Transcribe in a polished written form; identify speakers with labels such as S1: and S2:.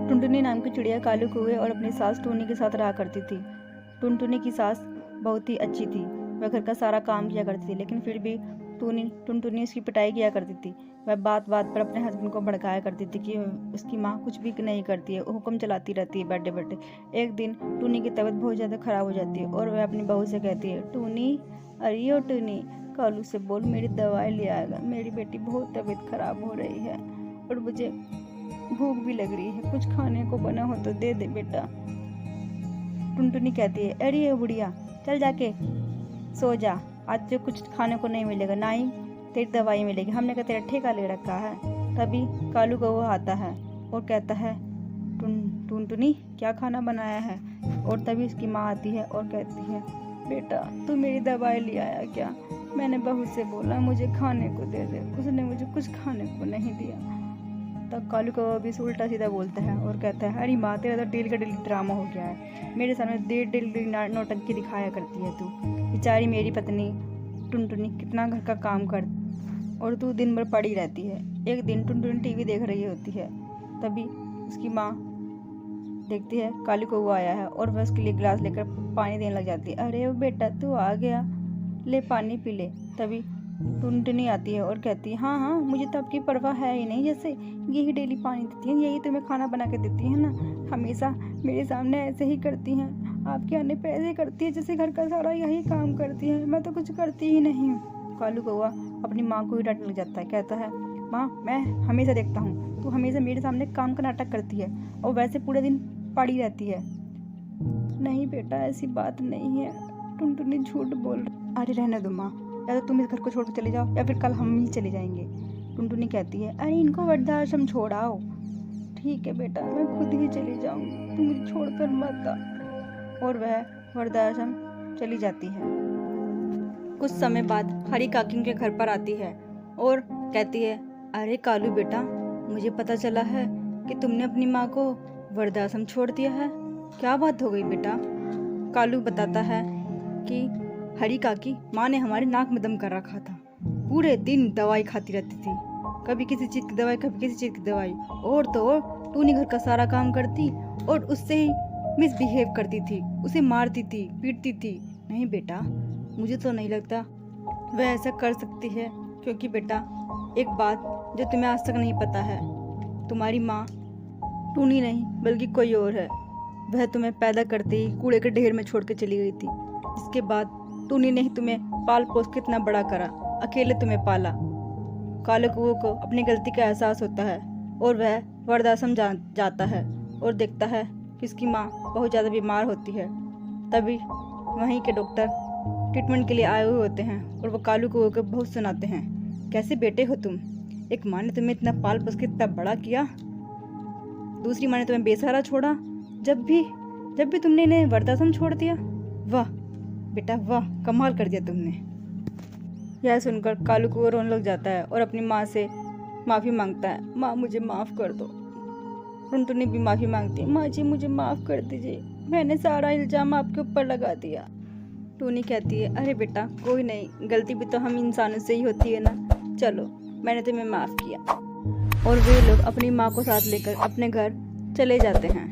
S1: टुनटुनी नाम की चिड़िया कालू कौवे और अपनी सास टूनी के साथ रहा करती थी। टुनटुनी की सास बहुत ही अच्छी थी। वह घर का सारा काम किया करती थी, लेकिन फिर भी टुनटुनी उसकी पिटाई किया करती थी। वह बात बात पर अपने हस्बैंड को भड़काया करती थी कि उसकी माँ कुछ भी नहीं करती है, हुक्म चलाती रहती है बैठे बैठे। एक दिन टूनी की तबीयत बहुत ज़्यादा खराब हो जाती है और वह अपनी बहू से कहती है, टूनी, अरे ओ टूनी, कालू से बोल मेरी दवाई ले आएगा। मेरी बेटी बहुत तबीयत खराब हो रही है और मुझे भूख भी लग रही है, कुछ खाने को बना हो तो दे दे बेटा। टुनटुनी कहती है, अरे ये बुढ़िया, चल जाके सो जा, आज जो कुछ खाने को नहीं मिलेगा, ना ही तेरी दवाई मिलेगी, हमने का तेरा ठेका ले रखा है। तभी कालू कौवा आता है और कहता है, टुनटुनी क्या खाना बनाया है? और तभी उसकी माँ आती है और कहती है, बेटा तू मेरी दवाई ले आया क्या? मैंने बहू से बोला मुझे खाने को दे दे, उसने मुझे कुछ खाने को नहीं दिया। तब कालू कौवा भी उल्टा सीधा बोलता है और कहता है, अरे माँ, तेरा तो डेली का डेली ड्रामा हो गया है, मेरे सामने डेली नौटंकी दिखाया करती है तू। बेचारी मेरी पत्नी टुनटुनी कितना घर का काम कर और तू दिन भर पड़ी रहती है। एक दिन टुनटुनी टीवी देख रही होती है, तभी उसकी माँ देखती है कालू कौवा आया है और वह उसके लिए गिलास लेकर पानी देने लग जाती है। अरे बेटा तू आ गया, ले पानी पी ले। तभी टुनटुनी आती है और कहती है, हाँ हाँ, मुझे तो आपकी परवाह है ही नहीं, जैसे यही डेली पानी देती हैं, यही तुम्हें खाना बना के देती है ना, हमेशा मेरे सामने ऐसे ही करती हैं, आपके आने पे ऐसे करती है जैसे घर का सारा यही काम करती है, मैं तो कुछ करती ही नहीं हूँ। कालू कौवा अपनी माँ को ही डांटने लग जाता है, कहता है, माँ मैं हमेशा देखता हूँ तू हमेशा मेरे सामने काम का नाटक करती है और वैसे पूरे दिन पड़ी रहती है। नहीं बेटा, ऐसी बात नहीं है, टुनटुनी झूठ बोल। अरे रहने दो माँ, या तो तुम इस घर को छोड़ कर चले जाओ या फिर कल हम ही चले जाएंगे। टुनटुनी कहती है, अरे इनको वृद्धाश्रम छोड़ाओ। ठीक है बेटा, मैं खुद ही चली जाऊंगी, तुम मुझे छोड़कर मत आ। और वह वृद्धाश्रम चली जाती है। कुछ समय बाद हरी काकी उनके घर पर आती है और कहती है, अरे कालू बेटा, मुझे पता चला है कि तुमने अपनी माँ को वृद्धाश्रम छोड़ दिया है, क्या बात हो गई बेटा? कालू बताता है कि हरी काकी, माँ ने हमारे नाक में दम कर रखा था, पूरे दिन दवाई खाती रहती थी, कभी किसी चीज़ की दवाई कभी किसी चीज़ की दवाई, और तो और टूनी घर का सारा काम करती और उससे ही मिसबिहेव करती थी, उसे मारती थी, पीटती थी। नहीं बेटा, मुझे तो नहीं लगता वह ऐसा कर सकती है, क्योंकि बेटा एक बात जो तुम्हें आज तक नहीं पता है, तुम्हारी माँ टूनी नहीं बल्कि कोई और है। वह तुम्हें पैदा करते ही कूड़े के ढेर में छोड़ के चली गई थी, जिसके बाद टूनी ने ही तुम्हें पाल पोस के इतना बड़ा करा, अकेले तुम्हें पाला। कालू कौवे को अपनी गलती का एहसास होता है और वह वृद्धाश्रम जाता है और देखता है कि उसकी माँ बहुत ज़्यादा बीमार होती है। तभी वहीं के डॉक्टर ट्रीटमेंट के लिए आए हुए होते हैं और वो कालू कौवे को बहुत सुनाते हैं, कैसे बेटे हो तुम, एक माँ ने तुम्हें इतना पाल पोस के इतना बड़ा किया, दूसरी माँ ने तुम्हें बेसहारा छोड़ा, जब भी तुमने इन्हें वृद्धाश्रम छोड़ दिया। वाह बेटा वाह, कमाल कर दिया तुमने। यह सुनकर कालू कौवा रोने लग जाता है और अपनी माँ से माफ़ी मांगता है, माँ मुझे माफ़ कर दो। टुनटुनी भी माफ़ी मांगती है, माँ जी मुझे माफ़ कर दीजिए, मैंने सारा इल्ज़ाम आपके ऊपर लगा दिया। टूनी कहती है, अरे बेटा कोई नहीं, गलती भी तो हम इंसानों से ही होती है ना, चलो मैंने तुम्हें माफ़ किया। और वे लोग अपनी माँ को साथ लेकर अपने घर चले जाते हैं।